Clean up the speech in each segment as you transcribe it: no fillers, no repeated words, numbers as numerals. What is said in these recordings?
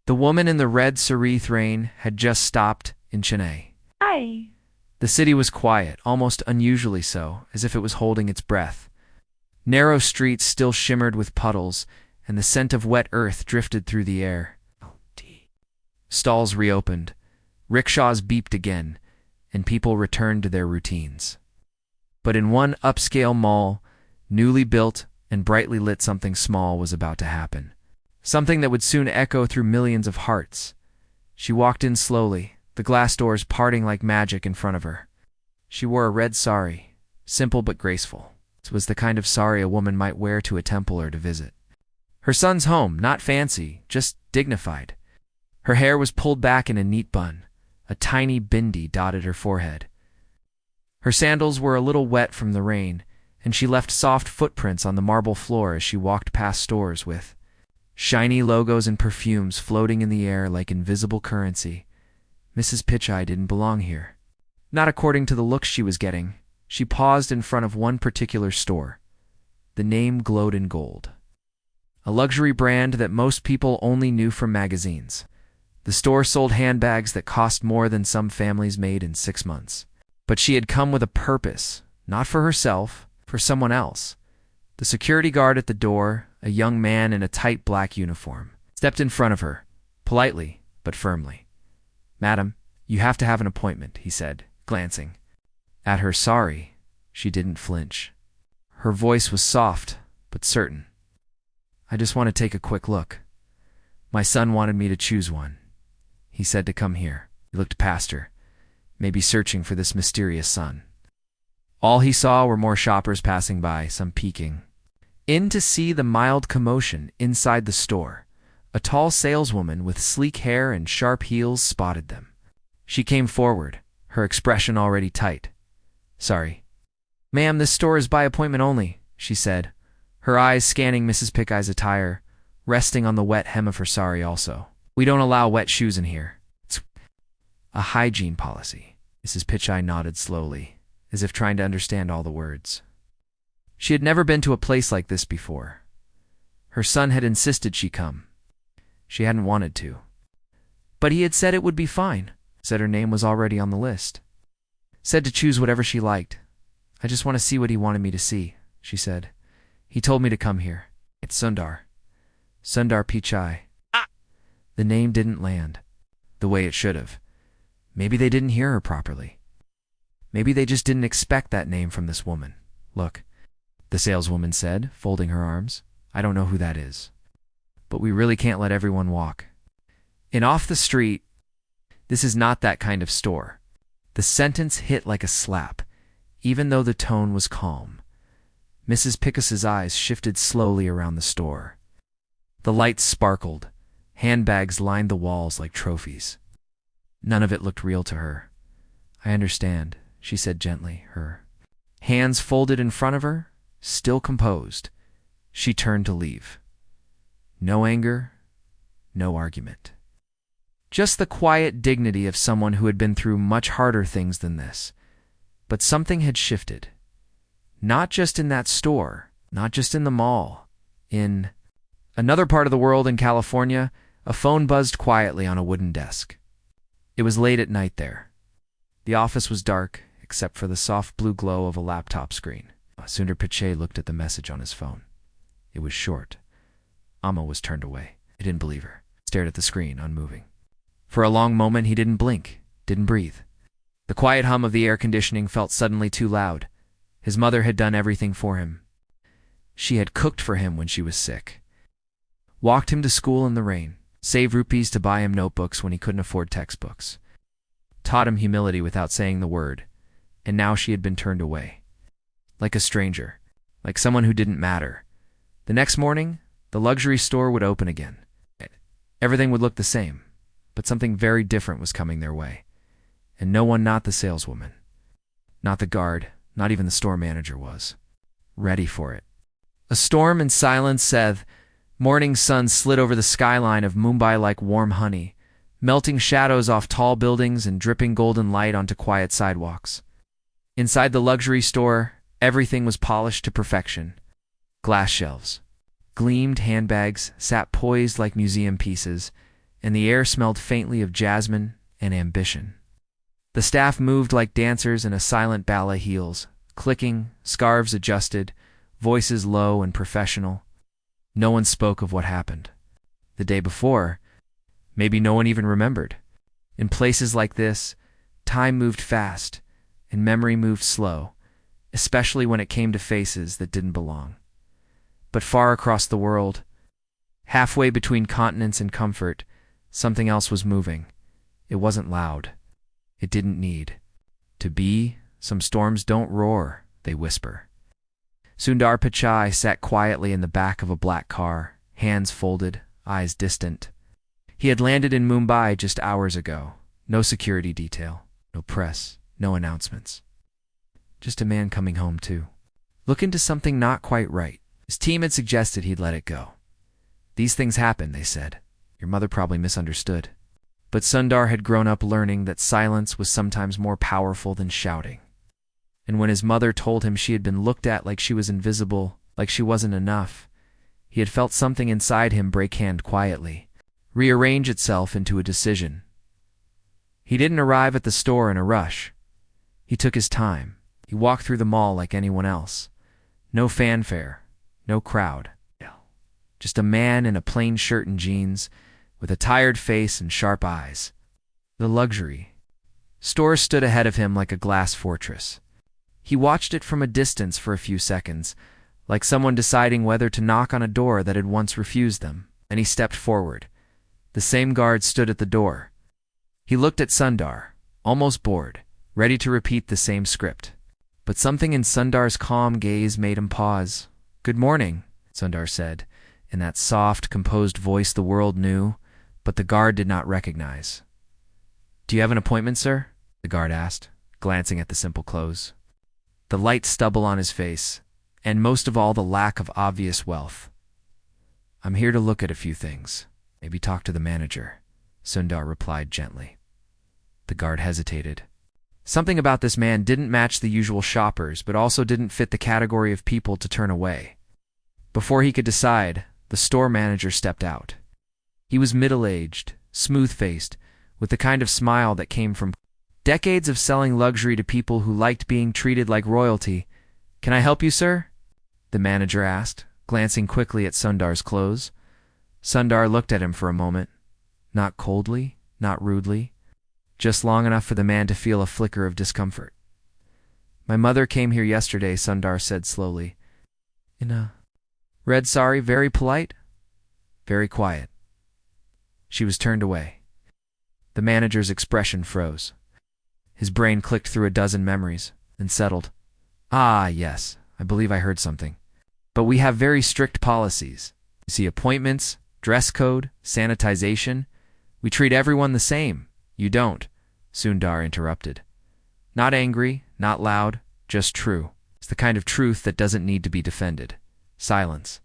The woman in the red cerise rain had just stopped in Chennai. Hi. The city was quiet, almost unusually so, as if it was holding its breath. Narrow streets still shimmered with puddles, and the scent of wet earth drifted through the air. Stalls reopened, rickshaws beeped again, and people returned to their routines. But in one upscale mall, newly built and brightly lit, something small was about to happen. Something that would soon echo through millions of hearts. She walked in slowly, the glass doors parting like magic in front of her. She wore a red sari, simple but graceful. It was the kind of sari a woman might wear to a temple or to visit her son's home, not fancy, just dignified. Her hair was pulled back in a neat bun. A tiny bindi dotted her forehead. Her sandals were a little wet from the rain, and she left soft footprints on the marble floor as she walked past stores with shiny logos and perfumes floating in the air like invisible currency. Mrs. Pichai didn't belong here. Not according to the looks she was getting. She paused in front of one particular store. The name glowed in gold. A luxury brand that most people only knew from magazines. The store sold handbags that cost more than some families made in 6 months. But she had come with a purpose, not for herself, for someone else. The security guard at the door, a young man in a tight black uniform, stepped in front of her, politely but firmly. "Madam, you have to have an appointment," he said, glancing at her. Sorry, she didn't flinch. Her voice was soft but certain. "I just want to take a quick look. My son wanted me to choose one. He said to come here." He looked past her, maybe searching for this mysterious son. All he saw were more shoppers passing by, some peeking in to see the mild commotion inside the store. A tall saleswoman with sleek hair and sharp heels spotted them. She came forward, her expression already tight. "Sorry. Ma'am, this store is by appointment only," she said, her eyes scanning Mrs. Pichai's attire, resting on the wet hem of her sari also. "We don't allow wet shoes in here. It's a hygiene policy." Mrs. Pichai nodded slowly, as if trying to understand all the words. She had never been to a place like this before. Her son had insisted she come. She hadn't wanted to. But he had said it would be fine, said her name was already on the list. Said to choose whatever she liked. "I just want to see what he wanted me to see," she said. "He told me to come here. It's Sundar. Sundar Pichai." The name didn't land the way it should have. Maybe they didn't hear her properly. Maybe they just didn't expect that name from this woman. "Look," the saleswoman said, folding her arms. "I don't know who that is. But we really can't let everyone walk in off the street. This is not that kind of store." The sentence hit like a slap, even though the tone was calm. Mrs. Pichai's eyes shifted slowly around the store. The lights sparkled. Handbags lined the walls like trophies. None of it looked real to her. "I understand," she said gently, her hands folded in front of her, still composed. She turned to leave. No anger, no argument. Just the quiet dignity of someone who had been through much harder things than this. But something had shifted. Not just in that store, not just in the mall. In another part of the world, in California, a phone buzzed quietly on a wooden desk. It was late at night there. The office was dark, except for the soft blue glow of a laptop screen. Sundar Pichai looked at the message on his phone. It was short. Amma was turned away. He didn't believe her. Stared at the screen, unmoving. For a long moment he didn't blink, didn't breathe. The quiet hum of the air conditioning felt suddenly too loud. His mother had done everything for him. She had cooked for him when she was sick. Walked him to school in the rain. Saved rupees to buy him notebooks when he couldn't afford textbooks. Taught him humility without saying the word. And now she had been turned away. Like a stranger. Like someone who didn't matter. The next morning, the luxury store would open again. Everything would look the same. But something very different was coming their way. And no one, not the saleswoman, not the guard, not even the store manager, was ready for it. A storm and silence said. Morning sun slid over the skyline of Mumbai like warm honey, melting shadows off tall buildings and dripping golden light onto quiet sidewalks. Inside the luxury store, everything was polished to perfection. Glass shelves, gleamed handbags sat poised like museum pieces, and the air smelled faintly of jasmine and ambition. The staff moved like dancers in a silent ballet heels, clicking, scarves adjusted, voices low and professional. No one spoke of what happened. The day before, maybe no one even remembered. In places like this, time moved fast, and memory moved slow, especially when it came to faces that didn't belong. But far across the world, halfway between continents and comfort, something else was moving. It wasn't loud. It didn't need to be. Some storms don't roar, they whisper. Sundar Pichai sat quietly in the back of a black car, hands folded, eyes distant. He had landed in Mumbai just hours ago. No security detail, no press, no announcements. Just a man coming home too. Look into something not quite right. His team had suggested he'd let it go. These things happen, they said. Your mother probably misunderstood. But Sundar had grown up learning that silence was sometimes more powerful than shouting. And when his mother told him she had been looked at like she was invisible, like she wasn't enough, he had felt something inside him break hand quietly, rearrange itself into a decision. He didn't arrive at the store in a rush. He took his time. He walked through the mall like anyone else. No fanfare, no crowd. Just a man in a plain shirt and jeans, with a tired face and sharp eyes. The luxury store stood ahead of him like a glass fortress. He watched it from a distance for a few seconds, like someone deciding whether to knock on a door that had once refused them, and he stepped forward. The same guard stood at the door. He looked at Sundar, almost bored, ready to repeat the same script. But something in Sundar's calm gaze made him pause. "Good morning," Sundar said, in that soft, composed voice the world knew, but the guard did not recognize. "Do you have an appointment, sir?" the guard asked, glancing at the simple clothes. The light stubble on his face, and most of all the lack of obvious wealth. "I'm here to look at a few things. Maybe talk to the manager," Sundar replied gently. The guard hesitated. Something about this man didn't match the usual shoppers, but also didn't fit the category of people to turn away. Before he could decide, the store manager stepped out. He was middle-aged, smooth-faced, with the kind of smile that came from decades of selling luxury to people who liked being treated like royalty. "Can I help you, sir?" the manager asked, glancing quickly at Sundar's clothes. Sundar looked at him for a moment, not coldly, not rudely, just long enough for the man to feel a flicker of discomfort. "My mother came here yesterday," Sundar said slowly. "In a red sari, very polite, very quiet." She was turned away. The manager's expression froze. His brain clicked through a dozen memories, then settled. "Ah, yes, I believe I heard something. But we have very strict policies. You see, appointments, dress code, sanitization. We treat everyone the same. You don't," Sundar interrupted. Not angry, not loud, just true. It's the kind of truth that doesn't need to be defended. Silence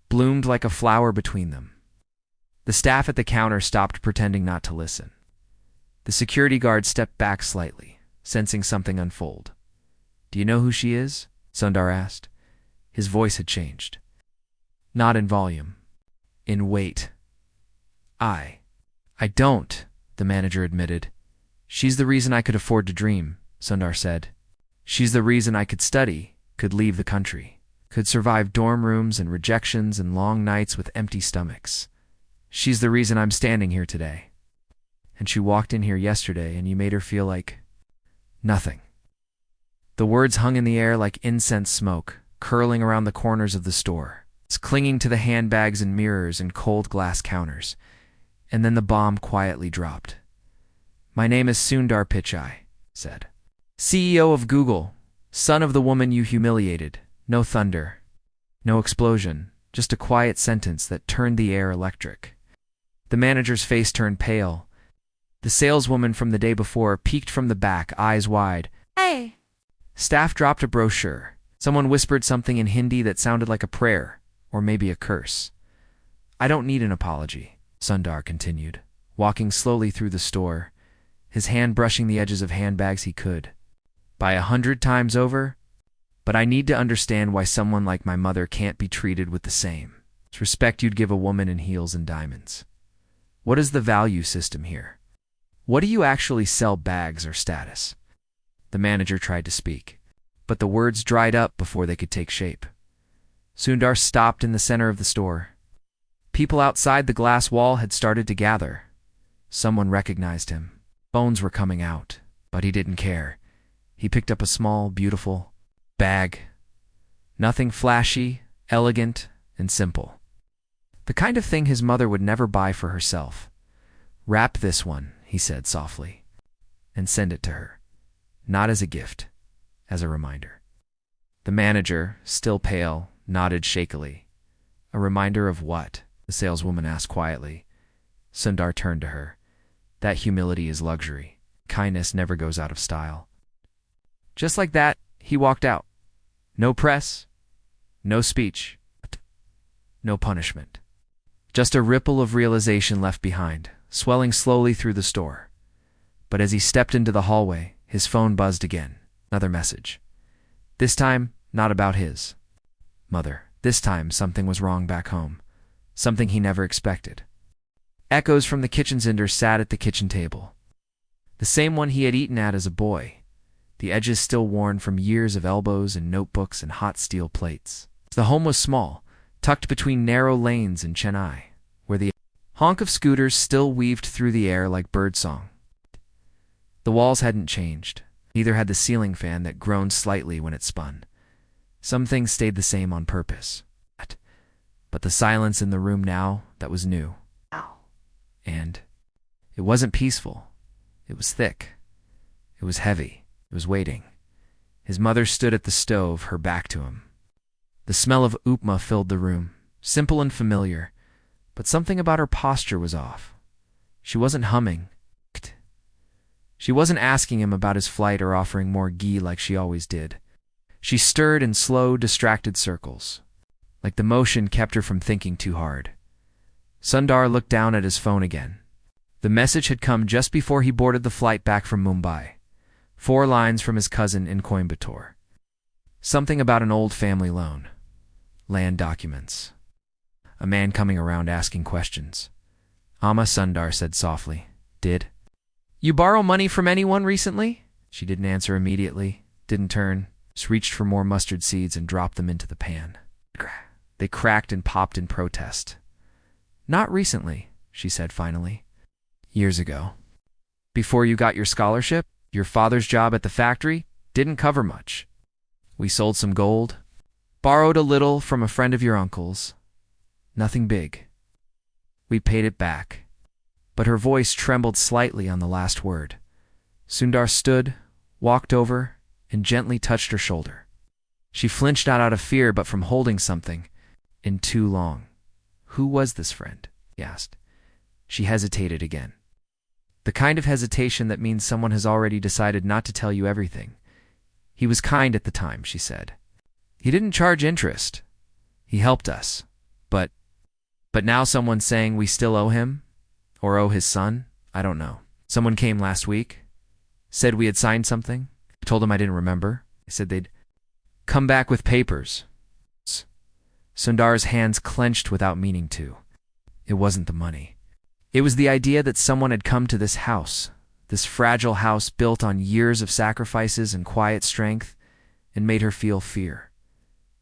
bloomed like a flower between them. The staff at the counter stopped pretending not to listen. The security guard stepped back slightly, sensing something unfold. "Do you know who she is?" Sundar asked. His voice had changed. Not in volume, in weight. I don't," the manager admitted. "She's the reason I could afford to dream," Sundar said. "She's the reason I could study, could leave the country, could survive dorm rooms and rejections and long nights with empty stomachs. She's the reason I'm standing here today. And she walked in here yesterday and you made her feel like nothing." The words hung in the air like incense smoke, curling around the corners of the store, clinging to the handbags and mirrors and cold glass counters. And then the bomb quietly dropped. "My name is Sundar Pichai," said. "CEO of Google, son of the woman you humiliated. No thunder, no explosion, just a quiet sentence that turned the air electric." The manager's face turned pale. The saleswoman from the day before peeked from the back, eyes wide. "Hey!" Staff dropped a brochure. Someone whispered something in Hindi that sounded like a prayer, or maybe a curse. "I don't need an apology," Sundar continued, walking slowly through the store, his hand brushing the edges of handbags he could. "By 100 times over, but I need to understand why someone like my mother can't be treated with the same respect you'd give a woman in heels and diamonds." What is the value system here? What do you actually sell, bags or status? The manager tried to speak, but the words dried up before they could take shape. Sundar stopped in the center of the store. People outside the glass wall had started to gather. Someone recognized him. Bones were coming out, but he didn't care. He picked up a small, beautiful bag. Nothing flashy, elegant, and simple. The kind of thing his mother would never buy for herself. "Wrap this one," he said softly, "and send it to her. Not as a gift, as a reminder." The manager, still pale, nodded shakily. "A reminder of what?" the saleswoman asked quietly. Sundar turned to her. "That humility is luxury. Kindness never goes out of style." Just like that, he walked out. No press, no speech, no punishment. Just a ripple of realization left behind, swelling slowly through the store. But as he stepped into the hallway, his phone buzzed again. Another message. This time, not about his mother. This time, something was wrong back home. Something he never expected. Echoes from the kitchen. Sundar sat at the kitchen table. The same one he had eaten at as a boy. The edges still worn from years of elbows and notebooks and hot steel plates. The home was small, tucked between narrow lanes in Chennai, where the honk of scooters still weaved through the air like birdsong. The walls hadn't changed. Neither had the ceiling fan that groaned slightly when it spun. Some things stayed the same on purpose. But the silence in the room now, that was new. And it wasn't peaceful. It was thick. It was heavy. It was waiting. His mother stood at the stove, her back to him. The smell of upma filled the room, simple and familiar, but something about her posture was off. She wasn't humming. She wasn't asking him about his flight or offering more ghee like she always did. She stirred in slow, distracted circles, like the motion kept her from thinking too hard. Sundar looked down at his phone again. The message had come just before he boarded the flight back from Mumbai. 4 lines from his cousin in Coimbatore. Something about an old family loan. Land documents. A man coming around asking questions. "Amma," Sundar said softly. "Did you borrow money from anyone recently?" She didn't answer immediately, didn't turn, just reached for more mustard seeds and dropped them into the pan. They cracked and popped in protest. "Not recently," she said finally. "Years ago. Before you got your scholarship, your father's job at the factory didn't cover much. We sold some gold, borrowed a little from a friend of your uncle's. Nothing big. We paid it back." But her voice trembled slightly on the last word. Sundar stood, walked over, and gently touched her shoulder. She flinched not out of fear but from holding something in too long. "Who was this friend?" he asked. She hesitated again. The kind of hesitation that means someone has already decided not to tell you everything. "He was kind at the time," she said. "He didn't charge interest. He helped us. But now someone's saying we still owe him? Or owe his son? I don't know. Someone came last week. Said we had signed something. I told him I didn't remember. They said they'd come back with papers." Sundar's hands clenched without meaning to. It wasn't the money. It was the idea that someone had come to this house, this fragile house built on years of sacrifices and quiet strength, and made her feel fear.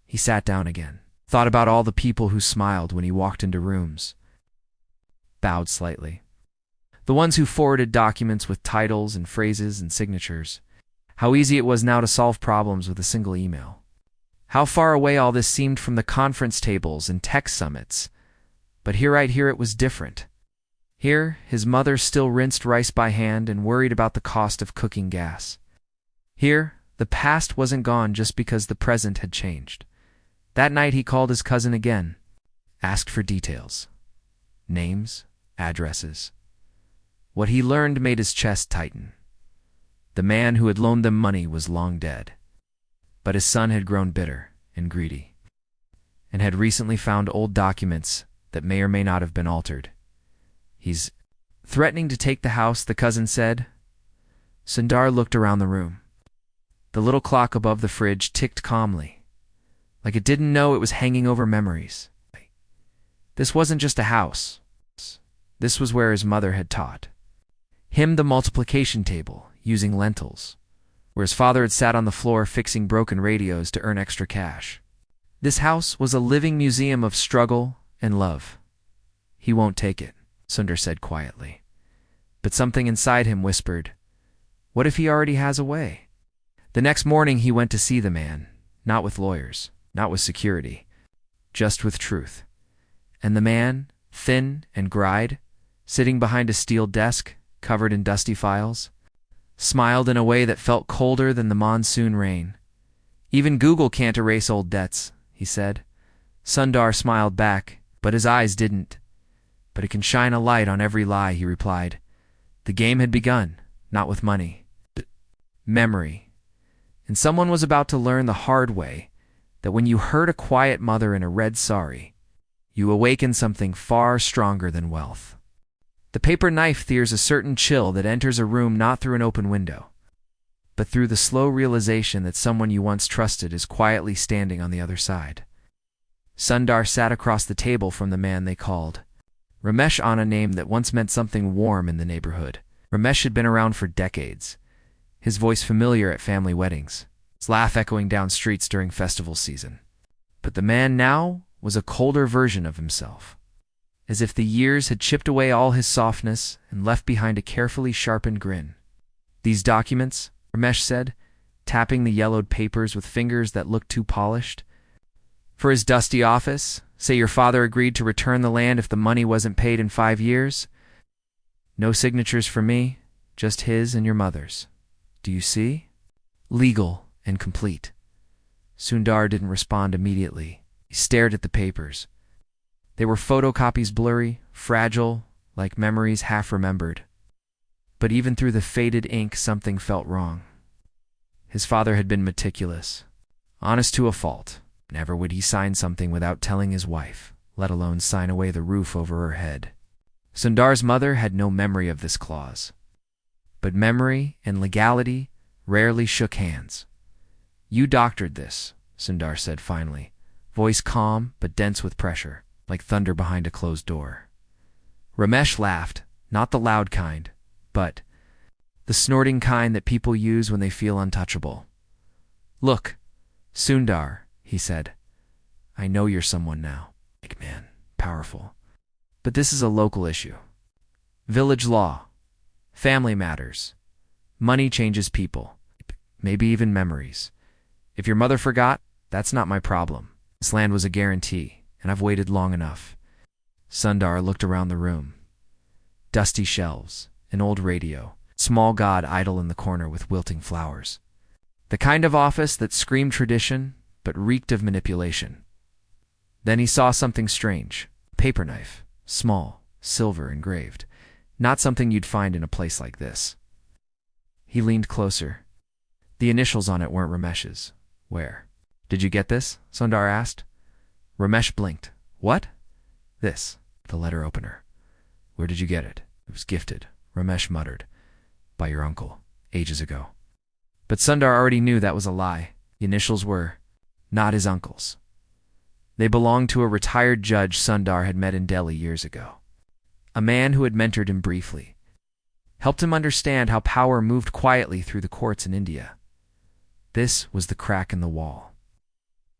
He sat down again, thought about all the people who smiled when he walked into rooms, bowed slightly. The ones who forwarded documents with titles and phrases and signatures. How easy it was now to solve problems with a single email. How far away all this seemed from the conference tables and tech summits. But right here it was different. Here, his mother still rinsed rice by hand and worried about the cost of cooking gas. Here, the past wasn't gone just because the present had changed. That night he called his cousin again, asked for details. Names, addresses. What he learned made his chest tighten. The man who had loaned them money was long dead. But his son had grown bitter and greedy, and had recently found old documents that may or may not have been altered. "He's threatening to take the house," the cousin said. Sundar looked around the room. The little clock above the fridge ticked calmly, like it didn't know it was hanging over memories. This wasn't just a house. This was where his mother had taught him the multiplication table using lentils, where his father had sat on the floor fixing broken radios to earn extra cash. This house was a living museum of struggle and love. "He won't take it," Sundar said quietly. But something inside him whispered, "What if he already has a way?" The next morning he went to see the man, not with lawyers, not with security, just with truth. And the man, thin and gried, sitting behind a steel desk covered in dusty files, smiled in a way that felt colder than the monsoon rain. "Even Google can't erase old debts," he said. Sundar smiled back, but his eyes didn't. "But it can shine a light on every lie," he replied. The game had begun, not with money, but memory. And someone was about to learn the hard way that when you hurt a quiet mother in a red sari, you awaken something far stronger than wealth. The paper knife there's a certain chill that enters a room not through an open window, but through the slow realization that someone you once trusted is quietly standing on the other side. Sundar sat across the table from the man they called Ramesh, on a name that once meant something warm in the neighborhood. Ramesh had been around for decades, his voice familiar at family weddings, his laugh echoing down streets during festival season. But the man now was a colder version of himself, as if the years had chipped away all his softness and left behind a carefully sharpened grin. "These documents," Ramesh said, tapping the yellowed papers with fingers that looked too polished. "For his dusty office, say your father agreed to return the land if the money wasn't paid in 5 years. No signatures for me, just his and your mother's. Do you see? Legal and complete." Sundar didn't respond immediately. He stared at the papers. They were photocopies, blurry, fragile, like memories half remembered. But even through the faded ink, something felt wrong. His father had been meticulous, honest to a fault. Never would he sign something without telling his wife, let alone sign away the roof over her head. Sundar's mother had no memory of this clause. But memory and legality rarely shook hands. "You doctored this," Sundar said finally, voice calm but dense with pressure, like thunder behind a closed door. Ramesh laughed, not the loud kind, but the snorting kind that people use when they feel untouchable. "Look, Sundar," he said, "I know you're someone now. Big man, powerful. But this is a local issue. Village law, family matters. Money changes people, maybe even memories. If your mother forgot, that's not my problem. This land was a guarantee, and I've waited long enough." Sundar looked around the room. Dusty shelves, an old radio, small god idle in the corner with wilting flowers. The kind of office that screamed tradition, but reeked of manipulation. Then he saw something strange. A paper knife, small, silver engraved. Not something you'd find in a place like this. He leaned closer. The initials on it weren't Ramesh's. "Where? Did you get this?" Sundar asked. Ramesh blinked. "What?" "This, the letter opener." "Where did you get it?" "It was gifted," Ramesh muttered. "By your uncle, ages ago." But Sundar already knew that was a lie. The initials were not his uncle's. They belonged to a retired judge Sundar had met in Delhi years ago. A man who had mentored him briefly, helped him understand how power moved quietly through the courts in India. This was the crack in the wall.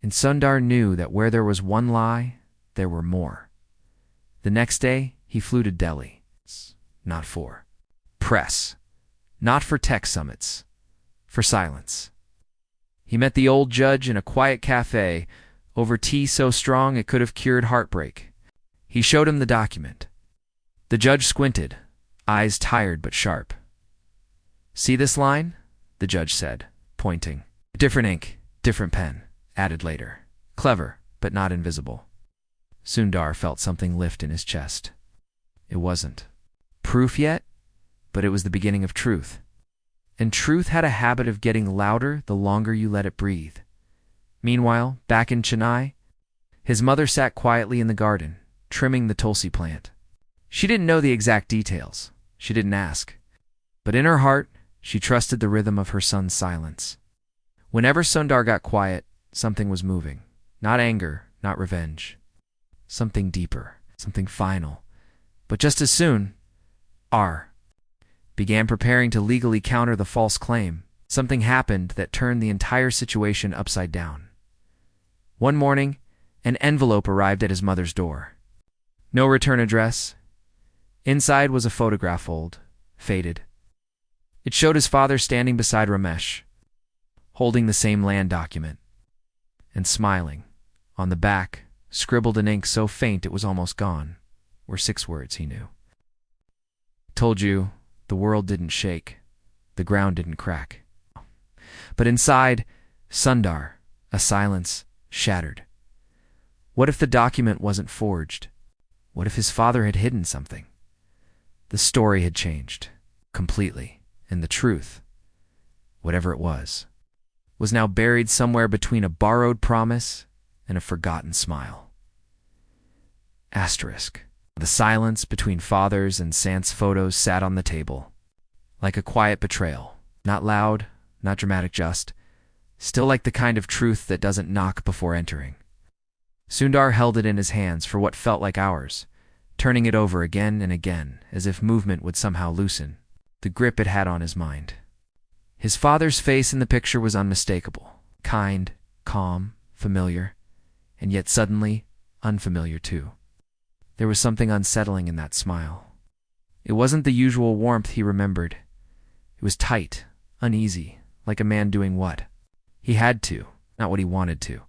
And Sundar knew that where there was one lie, there were more. The next day, he flew to Delhi. Not for press, not for tech summits, for silence. He met the old judge in a quiet cafe, over tea so strong it could have cured heartbreak. He showed him the document. The judge squinted, eyes tired but sharp. "See this line?" the judge said, pointing. "Different ink, different pen, added later. Clever, but not invisible." Sundar felt something lift in his chest. It wasn't proof yet, but it was the beginning of truth. And truth had a habit of getting louder the longer you let it breathe. Meanwhile, back in Chennai, his mother sat quietly in the garden, trimming the tulsi plant. She didn't know the exact details. She didn't ask. But in her heart, she trusted the rhythm of her son's silence. Whenever Sundar got quiet, something was moving. Not anger, not revenge. Something deeper, something final. But just as soon, R began preparing to legally counter the false claim, something happened that turned the entire situation upside down. One morning, an envelope arrived at his mother's door. No return address. Inside was a photograph, old, faded. It showed his father standing beside Ramesh, holding the same land document, and smiling. On the back, scribbled in ink so faint it was almost gone, were 6 words he knew. Told you, the world didn't shake, the ground didn't crack. But inside, Sundar, a silence, shattered. What if the document wasn't forged? What if his father had hidden something? The story had changed, completely, and the truth, whatever it was now buried somewhere between a borrowed promise and a forgotten smile. Asterisk. The silence between father's and Sant's photos sat on the table, like a quiet betrayal, not loud, not dramatic, just, still like the kind of truth that doesn't knock before entering. Sundar held it in his hands for what felt like hours, turning it over again and again, as if movement would somehow loosen the grip it had on his mind. His father's face in the picture was unmistakable, kind, calm, familiar, and yet suddenly unfamiliar too. There was something unsettling in that smile. It wasn't the usual warmth he remembered. It was tight, uneasy, like a man doing what he had to, not what he wanted to.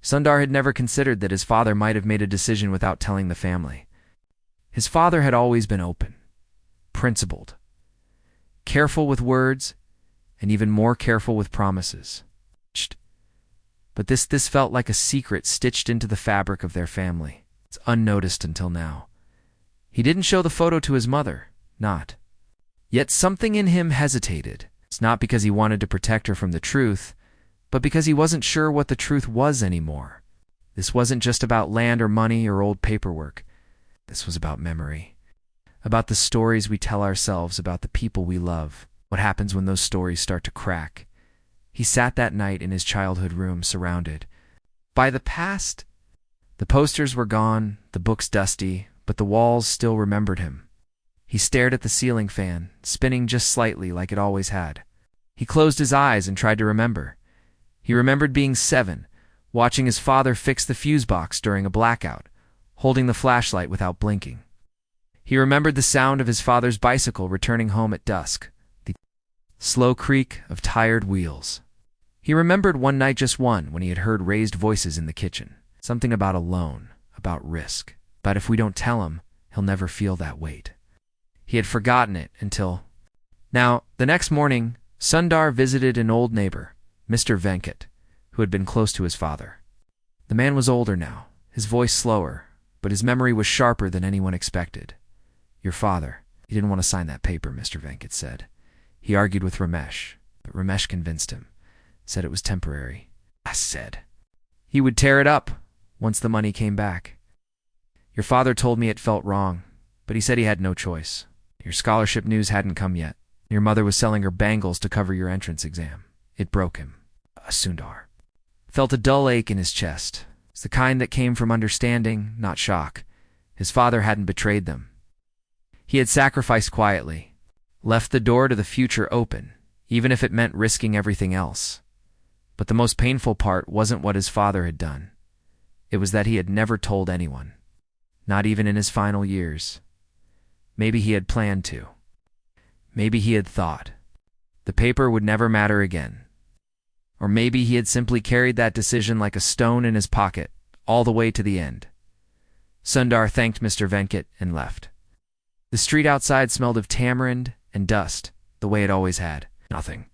Sundar had never considered that his father might have made a decision without telling the family. His father had always been open, principled, careful with words, and even more careful with promises. But this felt like a secret stitched into the fabric of their family. It's unnoticed until now. He didn't show the photo to his mother, not. Yet something in him hesitated. It's not because he wanted to protect her from the truth, but because he wasn't sure what the truth was anymore. This wasn't just about land or money or old paperwork. This was about memory, about the stories we tell ourselves about the people we love. What happens when those stories start to crack? He sat that night in his childhood room, surrounded by the past. The posters were gone, the books dusty, but the walls still remembered him. He stared at the ceiling fan, spinning just slightly like it always had. He closed his eyes and tried to remember. He remembered being 7, watching his father fix the fuse box during a blackout, holding the flashlight without blinking. He remembered the sound of his father's bicycle returning home at dusk, the slow creak of tired wheels. He remembered one night, just one, when he had heard raised voices in the kitchen. Something about a loan, about risk. But if we don't tell him, he'll never feel that weight. He had forgotten it until... Now, the next morning, Sundar visited an old neighbor, Mr. Venkat, who had been close to his father. The man was older now, his voice slower, but his memory was sharper than anyone expected. Your father, he didn't want to sign that paper, Mr. Venkat said. He argued with Ramesh, but Ramesh convinced him, said it was temporary. I said he would tear it up once the money came back. Your father told me it felt wrong, but he said he had no choice. Your scholarship news hadn't come yet. Your mother was selling her bangles to cover your entrance exam. It broke him. Sundar felt a dull ache in his chest. It's the kind that came from understanding, not shock. His father hadn't betrayed them. He had sacrificed quietly, left the door to the future open, even if it meant risking everything else. But the most painful part wasn't what his father had done. It was that he had never told anyone, not even in his final years. Maybe he had planned to. Maybe he had thought the paper would never matter again. Or maybe he had simply carried that decision like a stone in his pocket, all the way to the end. Sundar thanked Mr. Venkat and left. The street outside smelled of tamarind and dust, the way it always had. Nothing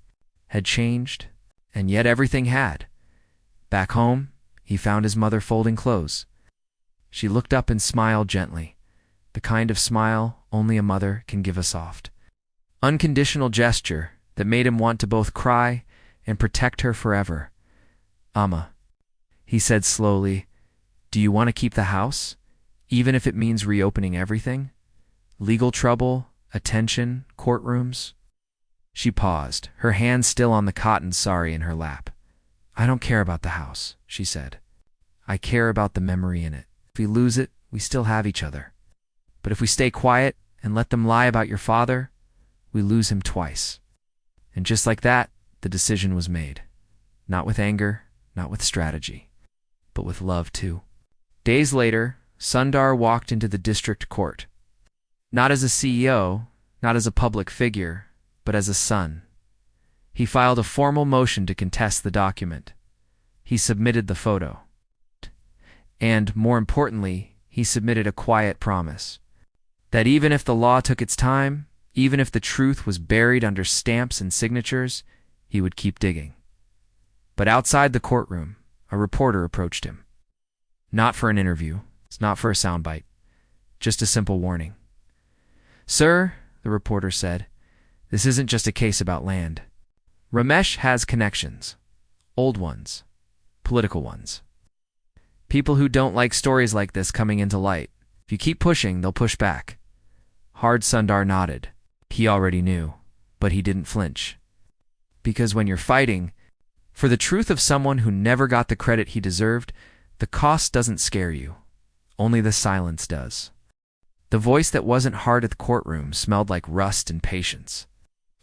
had changed, and yet everything had. Back home, he found his mother folding clothes. She looked up and smiled gently, the kind of smile only a mother can give a soft, unconditional gesture that made him want to both cry and protect her forever. Amma, he said slowly, do you want to keep the house, even if it means reopening everything? Legal trouble, attention, courtrooms? She paused, her hand still on the cotton sari in her lap. I don't care about the house, she said. I care about the memory in it. If we lose it, we still have each other. But if we stay quiet and let them lie about your father, we lose him twice. And just like that, the decision was made. Not with anger, not with strategy, but with love too. Days later, Sundar walked into the district court. Not as a CEO, not as a public figure, but as a son. He filed a formal motion to contest the document. He submitted the photo. And, more importantly, he submitted a quiet promise that even if the law took its time, even if the truth was buried under stamps and signatures, he would keep digging. But outside the courtroom, a reporter approached him. Not for an interview, not for a soundbite, just a simple warning. "Sir," the reporter said, "this isn't just a case about land. Ramesh has connections. Old ones. Political ones. People who don't like stories like this coming into light. If you keep pushing, they'll push back." Hard Sundar nodded. He already knew, but he didn't flinch. Because when you're fighting for the truth of someone who never got the credit he deserved, the cost doesn't scare you. Only the silence does. The voice that wasn't hard at the courtroom smelled like rust and patience.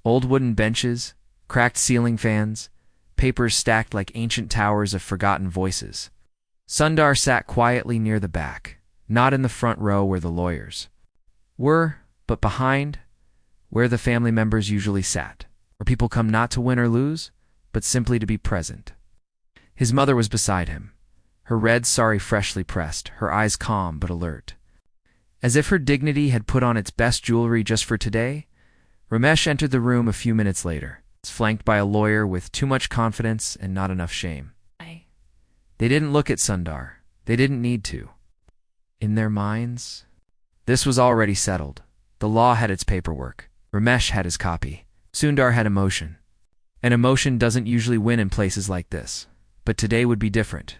Old wooden benches, cracked ceiling fans, papers stacked like ancient towers of forgotten voices. Sundar sat quietly near the back, not in the front row where the lawyers were, but behind, where the family members usually sat, where people come not to win or lose, but simply to be present. His mother was beside him, her red sari freshly pressed, her eyes calm but alert. As if her dignity had put on its best jewelry just for today, Ramesh entered the room a few minutes later, flanked by a lawyer with too much confidence and not enough shame. They didn't look at Sundar. They didn't need to. In their minds, this was already settled. The law had its paperwork. Ramesh had his copy. Sundar had emotion. And emotion doesn't usually win in places like this. But today would be different.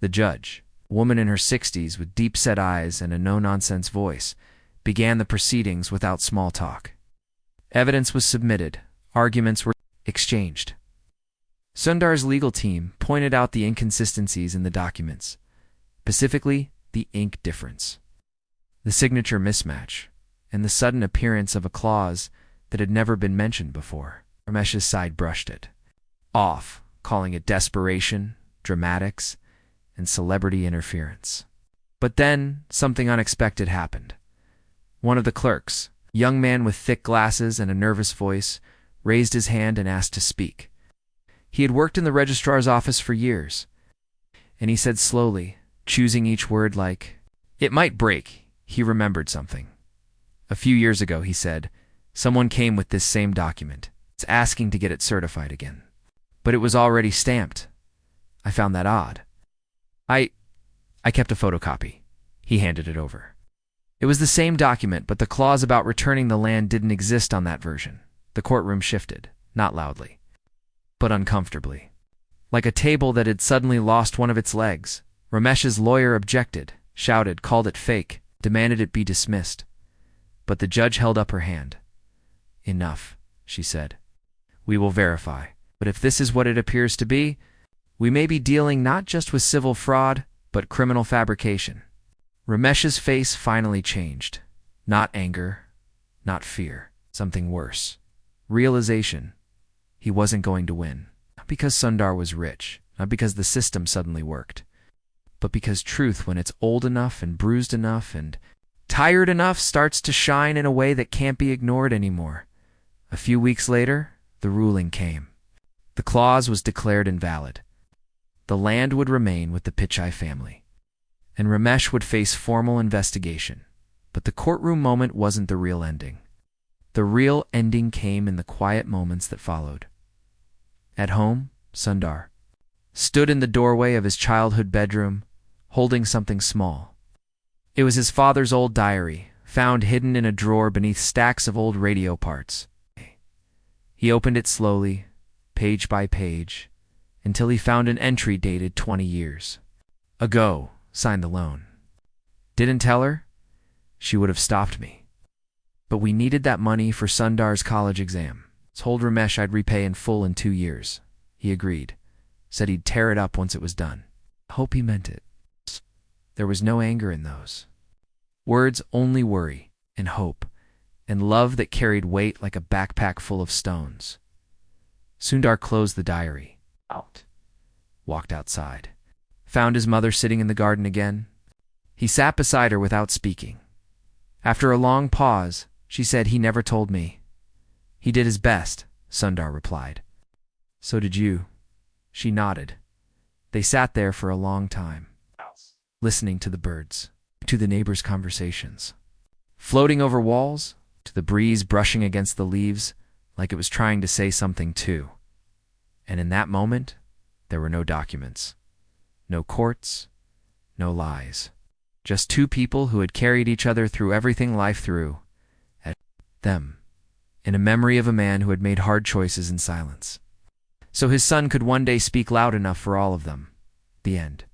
The judge, a woman in her 60s with deep-set eyes and a no-nonsense voice, began the proceedings without small talk. Evidence was submitted. Arguments were exchanged. Sundar's legal team pointed out the inconsistencies in the documents, specifically the ink difference, the signature mismatch, and the sudden appearance of a clause that had never been mentioned before. Ramesh's side brushed it off, calling it desperation, dramatics, and celebrity interference. But then something unexpected happened. One of the clerks, a young man with thick glasses and a nervous voice, raised his hand and asked to speak. He had worked in the registrar's office for years, and he said slowly, choosing each word like, "It might break." He remembered something. A few years ago, he said, someone came with this same document. It's asking to get it certified again. But it was already stamped. I found that odd. I kept a photocopy. He handed it over. It was the same document, but the clause about returning the land didn't exist on that version. The courtroom shifted, not loudly, but uncomfortably. Like a table that had suddenly lost one of its legs. Ramesh's lawyer objected, shouted, called it fake, demanded it be dismissed. But the judge held up her hand. "Enough," she said. "We will verify. But if this is what it appears to be, we may be dealing not just with civil fraud, but criminal fabrication." Ramesh's face finally changed. Not anger, not fear, something worse. Realization. He wasn't going to win. Not because Sundar was rich, not because the system suddenly worked, but because truth, when it's old enough and bruised enough and tired enough, starts to shine in a way that can't be ignored anymore. A few weeks later, the ruling came. The clause was declared invalid. The land would remain with the Pichai family, and Ramesh would face formal investigation. But the courtroom moment wasn't the real ending. The real ending came in the quiet moments that followed. At home, Sundar stood in the doorway of his childhood bedroom, holding something small. It was his father's old diary, found hidden in a drawer beneath stacks of old radio parts. He opened it slowly, page by page, until he found an entry dated 20 years ago, signed the loan. Didn't tell her? She would have stopped me. But we needed that money for Sundar's college exam. Told Ramesh I'd repay in full in 2 years. He agreed. Said he'd tear it up once it was done. Hope he meant it. There was no anger in those. Words only worry and hope, and love that carried weight like a backpack full of stones. Sundar closed the diary, walked outside, found his mother sitting in the garden again. He sat beside her without speaking. After a long pause, she said, "He never told me." "He did his best," Sundar replied. "So did you." She nodded. They sat there for a long time, listening to the birds, to the neighbors' conversations, floating over walls, to the breeze brushing against the leaves like it was trying to say something too. And in that moment, there were no documents, no courts, no lies. Just two people who had carried each other through everything life threw at them, in a memory of a man who had made hard choices in silence, so his son could one day speak loud enough for all of them. The end.